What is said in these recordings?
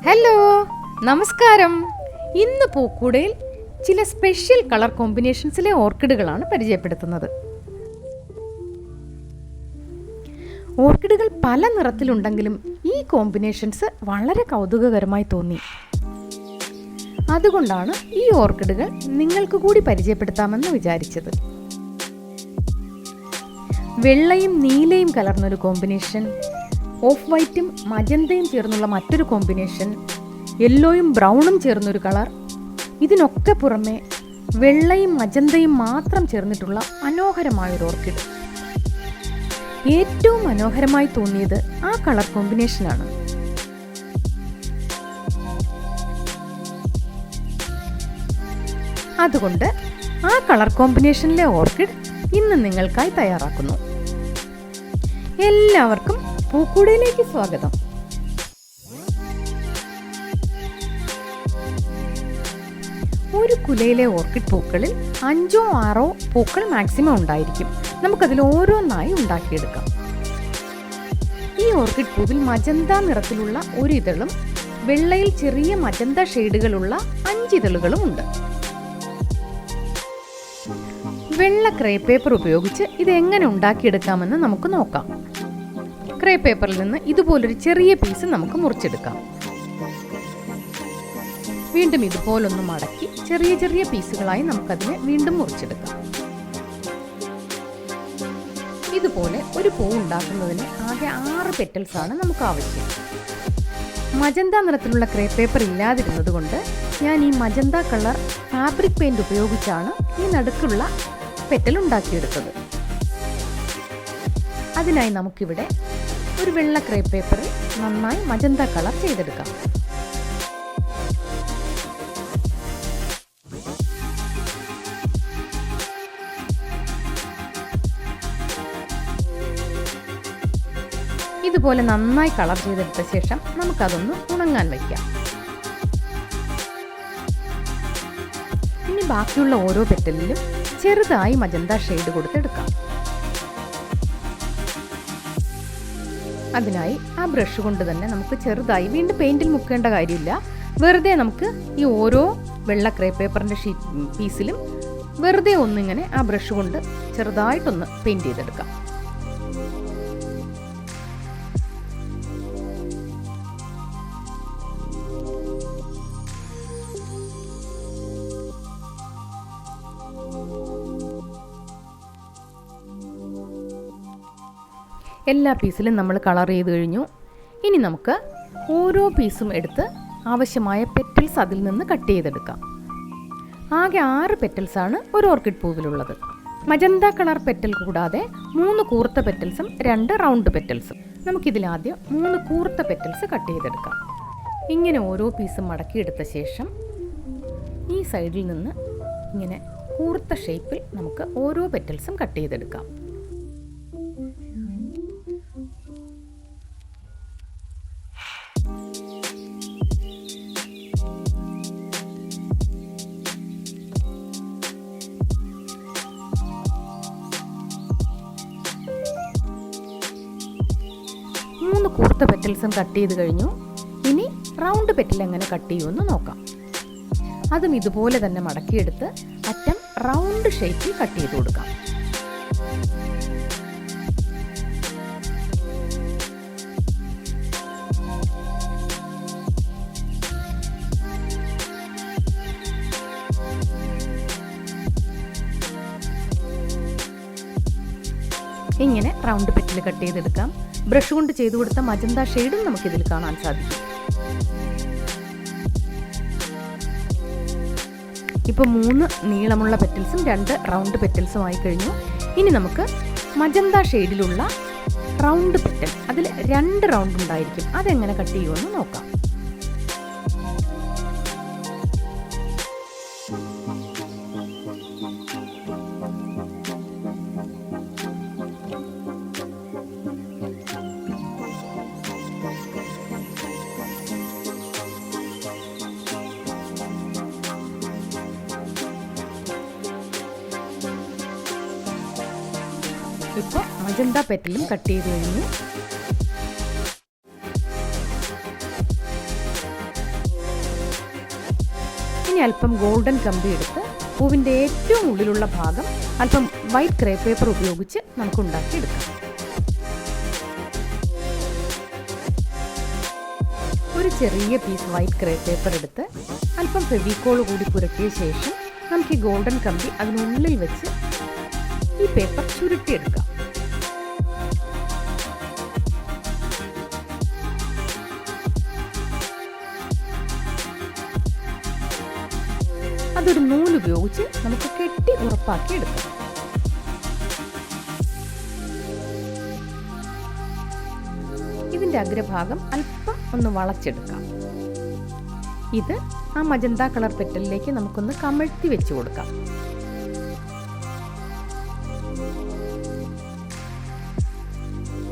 Hello, നമസ്കാരം. ഇന്ന് പൂക്കൂടയിൽ ചില സ്പെഷ്യൽ കളർ കോമ്പിനേഷൻസിലെ ഓർക്കിഡുകളാണ് പരിചയപ്പെടുത്തുന്നത്. ഓർക്കിഡുകൾ പല നിറത്തിലുണ്ടെങ്കിലും ഈ കോമ്പിനേഷൻസ് വളരെ കൗതുകകരമായി തോന്നി. അതുകൊണ്ടാണ് ഈ ഓർക്കിഡുകൾ നിങ്ങൾക്ക് കൂടി പരിചയപ്പെടുത്താമെന്ന് വിചാരിച്ചത്. വെള്ളയും നീലയും കലർന്നൊരു കോമ്പിനേഷൻ, ഓഫ് വൈറ്റും മജന്തയും ചേർന്നുള്ള മറ്റൊരു കോമ്പിനേഷൻ, യെല്ലോയും ബ്രൗണും ചേർന്നൊരു കളർ, ഇതിനൊക്കെ പുറമെ വെള്ളയും മജന്തയും മാത്രം ചേർന്നിട്ടുള്ള മനോഹരമായൊരു ഓർക്കിഡ്. ഏറ്റവും മനോഹരമായി തോന്നിയത് ആ കളർ കോമ്പിനേഷനാണ്. അതുകൊണ്ട് ആ കളർ കോമ്പിനേഷനിലെ ഓർക്കിഡ് ഇന്ന് നിങ്ങൾക്കായി തയ്യാറാക്കുന്നു. എല്ലാവർക്കും പൂക്കൂടയിലേക്ക് സ്വാഗതം. ഒരു കുലയിലെ ഓർക്കിഡ് പൂക്കളിൽ 5 or 6 പൂക്കൾ മാക്സിമം ഉണ്ടായിരിക്കും. നമുക്കതിൽ ഓരോന്നായി ഉണ്ടാക്കിയെടുക്കാം. ഈ ഓർക്കിഡ് പൂവിൽ മജന്ത നിറത്തിലുള്ള ഒരു ഇതളും വെള്ളയിൽ ചെറിയ മജന്ത ഷെയ്ഡുകളുള്ള 5 ഇതളുകളും ഉണ്ട്. വെള്ള ക്രേ പേപ്പർ ഉപയോഗിച്ച് ഇത് എങ്ങനെ ഉണ്ടാക്കിയെടുക്കാമെന്ന് നമുക്ക് നോക്കാം. ക്രേ പേപ്പറിൽ നിന്ന് ഇതുപോലൊരു ചെറിയ പീസ് നമുക്ക് മുറിച്ചെടുക്കാം. വീണ്ടും ഇതുപോലൊന്ന് മടക്കി ചെറിയ ചെറിയ പീസുകളായി നമുക്കതിനെ വീണ്ടും മുറിച്ചെടുക്കാം. ഇതുപോലെ ഒരു പൂ ഉണ്ടാക്കുന്നതിന് ആകെ 6 പെറ്റൽസ് ആണ് നമുക്ക് ആവശ്യം. മജന്ത നിറത്തിലുള്ള ക്രേ പേപ്പർ ഇല്ലാതിരുന്നത് കൊണ്ട് ഞാൻ ഈ മജന്ത കളർ ഫാബ്രിക് പെയിന്റ് ഉപയോഗിച്ചാണ് ഈ നടുക്കുള്ള പെറ്റൽ ഉണ്ടാക്കിയെടുത്തത്. അതിനായി നമുക്കിവിടെ ഒരു വെള്ള ക്രേ പേപ്പറിൽ നന്നായി മജന്ത കളർ ചെയ്തെടുക്കാം. ഇതുപോലെ നന്നായി കളർ ചെയ്തെടുത്ത ശേഷം നമുക്കതൊന്ന് ഉണങ്ങാൻ വയ്ക്കാം. ഇനി ബാക്കിയുള്ള ഓരോ പെറ്റലിലും ചെറുതായി മജന്ത ഷെയ്ഡ് കൊടുത്തെടുക്കാം. അതിനായി ആ ബ്രഷ് കൊണ്ട് തന്നെ നമുക്ക് ചെറുതായി, വീണ്ടും പെയിന്റിൽ മുക്കേണ്ട കാര്യമില്ല, വെറുതെ നമുക്ക് ഈ ഓരോ വെള്ള ക്രേ പേപ്പറിന്റെ പീസിലും വെറുതെ ഒന്നിങ്ങനെ ആ ബ്രഷ് കൊണ്ട് ചെറുതായിട്ടൊന്ന് പെയിന്റ് ചെയ്തെടുക്കാം. എല്ലാ പീസിലും നമ്മൾ കളർ ചെയ്ത് കഴിഞ്ഞു. ഇനി നമുക്ക് ഓരോ പീസും എടുത്ത് ആവശ്യമായ പെറ്റൽസ് അതിൽ നിന്ന് കട്ട് ചെയ്തെടുക്കാം. ആകെ 6 പെറ്റൽസാണ് ഒരു ഓർക്കിഡ് പൂവിലുള്ളത്. മജന്ത കളർ പെറ്റൽ കൂടാതെ 3 കൂർത്ത പെറ്റൽസും 2 റൗണ്ട് പെറ്റൽസും. നമുക്കിതിലാദ്യം 3 കൂർത്ത പെറ്റൽസ് കട്ട് ചെയ്തെടുക്കാം. ഇങ്ങനെ ഓരോ പീസും മടക്കിയെടുത്ത ശേഷം ഈ സൈഡിൽ നിന്ന് ഇങ്ങനെ കൂർത്ത ഷേപ്പിൽ നമുക്ക് ഓരോ പെറ്റൽസും കട്ട് ചെയ്തെടുക്കാം. കൂർത്ത പെറ്റൽസും കട്ട് ചെയ്ത് കഴിഞ്ഞു. ഇനി റൗണ്ട് പെറ്റൽ എങ്ങനെ കട്ട് ചെയ്യുമെന്ന് നോക്കാം. അതും ഇതുപോലെ തന്നെ മടക്കിയെടുത്ത് അറ്റം റൗണ്ട് ഷേപ്പിൽ കട്ട് ചെയ്ത് കൊടുക്കാം. ഇങ്ങനെ റൗണ്ട് പെറ്റൽ കട്ട് ചെയ്തെടുക്കാം. ബ്രഷ് കൊണ്ട് ചെയ്തു കൊടുത്ത മജന്ത ഷെയ്ഡും നമുക്കിതിൽ കാണാൻ സാധിക്കും. ഇപ്പോൾ 3 നീളമുള്ള പെറ്റൽസും 2 റൗണ്ട് പെറ്റൽസും ആയി കഴിഞ്ഞു. ഇനി നമുക്ക് മജന്ത ഷെയ്ഡിലുള്ള റൗണ്ട് പെറ്റൽ, അതിൽ 2 റൗണ്ട് ഉണ്ടായിരിക്കും, അതെങ്ങനെ കട്ട് ചെയ്യുമെന്ന് നോക്കാം. ഇപ്പോൾ മജന്ത പെറ്റലും കട്ട് ചെയ്ത് കഴിഞ്ഞു. ഇനി അല്പം ഗോൾഡൻ കമ്പി എടുത്ത് പൂവിൻ്റെ ഏറ്റവും ഉള്ളിലുള്ള ഭാഗം അല്പം വൈറ്റ് ക്രേപ്പ് പേപ്പർ ഉപയോഗിച്ച് നമുക്ക് ഉണ്ടാക്കിയെടുക്കാം. ഒരു ചെറിയ പീസ് വൈറ്റ് ക്രേപ്പ് പേപ്പർ എടുത്ത് അല്പം ഫെവിക്കോൾ കൂടി പുരട്ടിയ ശേഷം നമുക്ക് ഈ ഗോൾഡൻ കമ്പി അതിനുള്ളിൽ വെച്ച് ഈ പേപ്പർ ചുരുട്ടിയെടുക്കാം. അതൊരു നൂലുപയോഗിച്ച് നമുക്ക് കെട്ടി ഉറപ്പാക്കി എടുക്കാം. ഇതിൻ്റെ അഗ്രഭാഗം അല്പം ഒന്ന് വളച്ചെടുക്കാം. ഇത് ആ മജന്ത കളർ പെറ്റലിലേക്ക് നമുക്കൊന്ന് കമഴ്ത്തി വെച്ച് കൊടുക്കാം.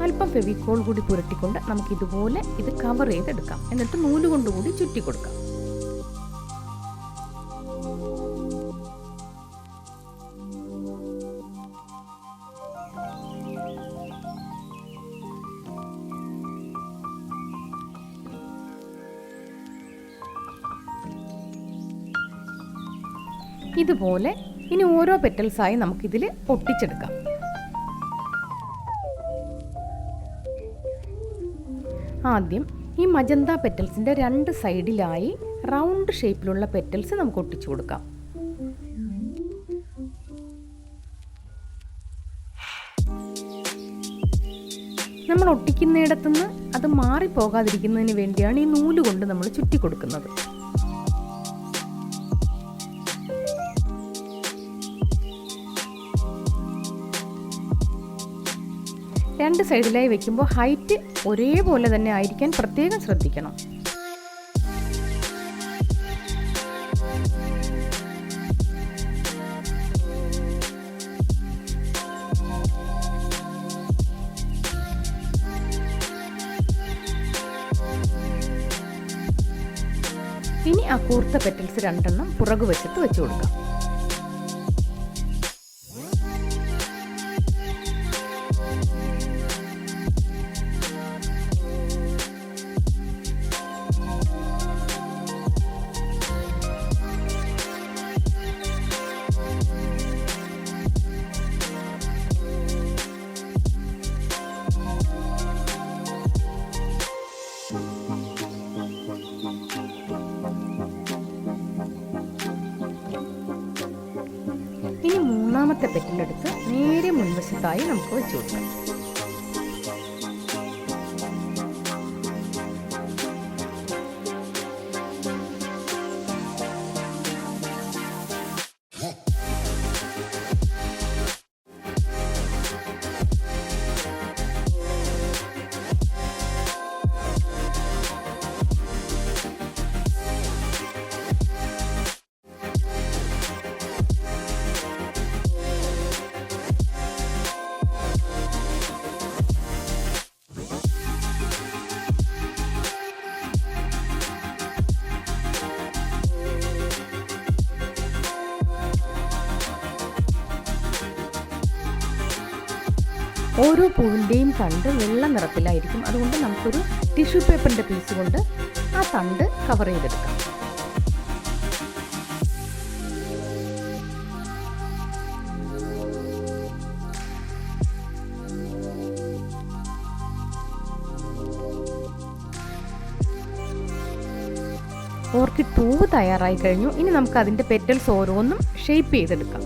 അല്പം ഫെവിക്കോൾ കൂടി പുരട്ടിക്കൊണ്ട് നമുക്ക് ഇതുപോലെ ഇത് കവർ ചെയ്തെടുക്കാം. എന്നിട്ട് നൂല് കൊണ്ടുകൂടി ചുറ്റി കൊടുക്കാം. ഇതുപോലെ ഇനി ഓരോ പെറ്റൽസായി നമുക്കിതിൽ ഒട്ടിച്ചെടുക്കാം. ആദ്യം ഈ മജന്ത പെറ്റൽസിൻ്റെ 2 സൈഡിലായി റൗണ്ട് ഷേപ്പിലുള്ള പെറ്റൽസ് നമുക്ക് ഒട്ടിച്ചു കൊടുക്കാം. നമ്മൾ ഒട്ടിക്കുന്നിടത്തുനിന്ന് അത് മാറിപ്പോകാതിരിക്കുന്നതിന് വേണ്ടിയാണ് ഈ നൂല് കൊണ്ട് നമ്മൾ ചുറ്റി കൊടുക്കുന്നത്. രണ്ട് സൈഡിലായി വെക്കുമ്പോൾ ഹൈറ്റ് ഒരേപോലെ തന്നെ ആയിരിക്കാൻ പ്രത്യേകം ശ്രദ്ധിക്കണം. ഇനി ആ കൂർത്ത പെറ്റൽസ് 2 പുറകുവശത്ത് വെച്ച് കൊടുക്കാം. ഇനി 3ാമത്തെ പെറ്റലെടുത്ത് നേരെ മുൻവശത്തായി നമുക്ക് വെച്ച് കൊടുക്കാം. ഓരോ പൂവിൻ്റെയും തണ്ട് വെള്ള നിറത്തിലായിരിക്കും. അതുകൊണ്ട് നമുക്കൊരു ടിഷ്യൂ പേപ്പറിൻ്റെ പീസ് കൊണ്ട് ആ തണ്ട് കവർ ചെയ്തെടുക്കാം. ഓർക്കിഡ് പൂവ് തയ്യാറായി കഴിഞ്ഞു. ഇനി നമുക്ക് അതിൻ്റെ പെറ്റൽസ് ഓരോന്നും ഷേപ്പ് ചെയ്തെടുക്കാം.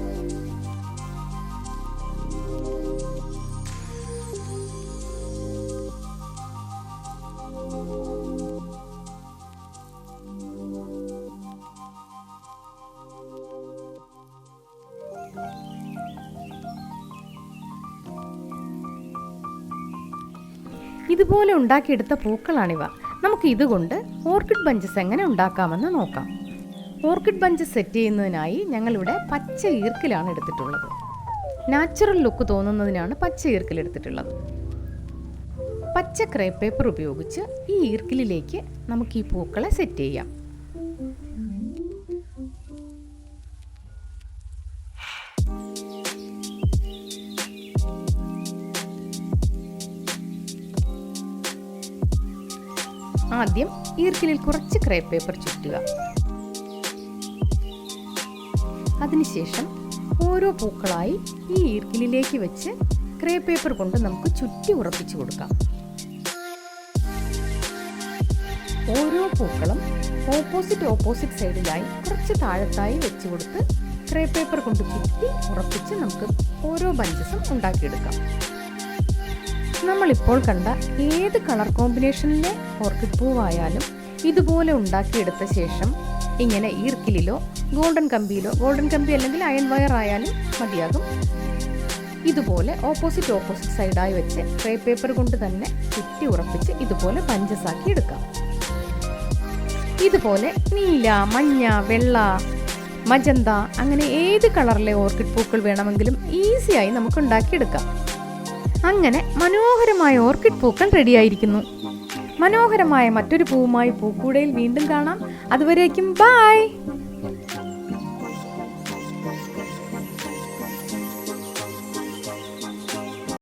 ഇതുപോലെ ഉണ്ടാക്കിയെടുത്ത പൂക്കളാണിവ. നമുക്ക് ഇതുകൊണ്ട് ഓർക്കിഡ് ബഞ്ചസ് എങ്ങനെ ഉണ്ടാക്കാമെന്ന് നോക്കാം. ഓർക്കിഡ് ബഞ്ചസ് സെറ്റ് ചെയ്യുന്നതിനായി ഞങ്ങളിവിടെ പച്ച ഈർക്കിലാണ് എടുത്തിട്ടുള്ളത്. നാച്ചുറൽ ലുക്ക് തോന്നുന്നതിനാണ് പച്ച ഈർക്കിൽ എടുത്തിട്ടുള്ളത്. പച്ച ക്രേപ്പ് പേപ്പർ ഉപയോഗിച്ച് ഈ ഈർക്കിലിലേക്ക് നമുക്ക് ഈ പൂക്കളെ സെറ്റ് ചെയ്യാം. ആദ്യം ഈർക്കിലിൽ കുറച്ച് ക്രേപ്പ് പേപ്പർ ചുറ്റുക. അതിനുശേഷം ഓരോ പൂക്കളായി ഈ ഈർക്കിലിലേക്ക് വെച്ച് ക്രേ പേപ്പർ കൊണ്ട് നമുക്ക് ചുറ്റി ഉറപ്പിച്ചു കൊടുക്കാം. ഓരോ പൂക്കളും ഓപ്പോസിറ്റ് സൈഡിലായി കുറച്ച് താഴത്തായി വെച്ച് കൊടുത്ത് ക്രേ പേപ്പർ കൊണ്ട് ചുറ്റി ഉറപ്പിച്ച് നമുക്ക് ഓരോ ബഞ്ചസും ഉണ്ടാക്കിയെടുക്കാം. നമ്മളിപ്പോൾ കണ്ട ഏത് കളർ കോമ്പിനേഷനിലെ ഓർക്കിഡ് പൂവായാലും ഇതുപോലെ ഉണ്ടാക്കിയെടുത്ത ശേഷം ഇങ്ങനെ ഈർക്കിലിലോ ഗോൾഡൻ കമ്പി അല്ലെങ്കിൽ അയൺ വയർ ആയാലും മതിയാകും. ഇതുപോലെ ഓപ്പോസിറ്റ് സൈഡായി വെച്ച് ക്രേ പേപ്പർ കൊണ്ട് തന്നെ ചുറ്റി ഉറപ്പിച്ച് ഇതുപോലെ ബഞ്ചസാക്കി എടുക്കാം. ഇതുപോലെ നീല, മഞ്ഞ, വെള്ള, മജന്ത അങ്ങനെ ഏത് കളറിലെ ഓർക്കിഡ് പൂക്കൾ വേണമെങ്കിലും ഈസിയായി നമുക്ക് ഉണ്ടാക്കിയെടുക്കാം. അങ്ങനെ മനോഹരമായ ഓർക്കിഡ് പൂക്കൾ റെഡിയായിരിക്കുന്നു. മനോഹരമായ മറ്റൊരു പൂവുമായി പൂക്കൂടയിൽ വീണ്ടും കാണാം. അതുവരേക്കും ബൈ.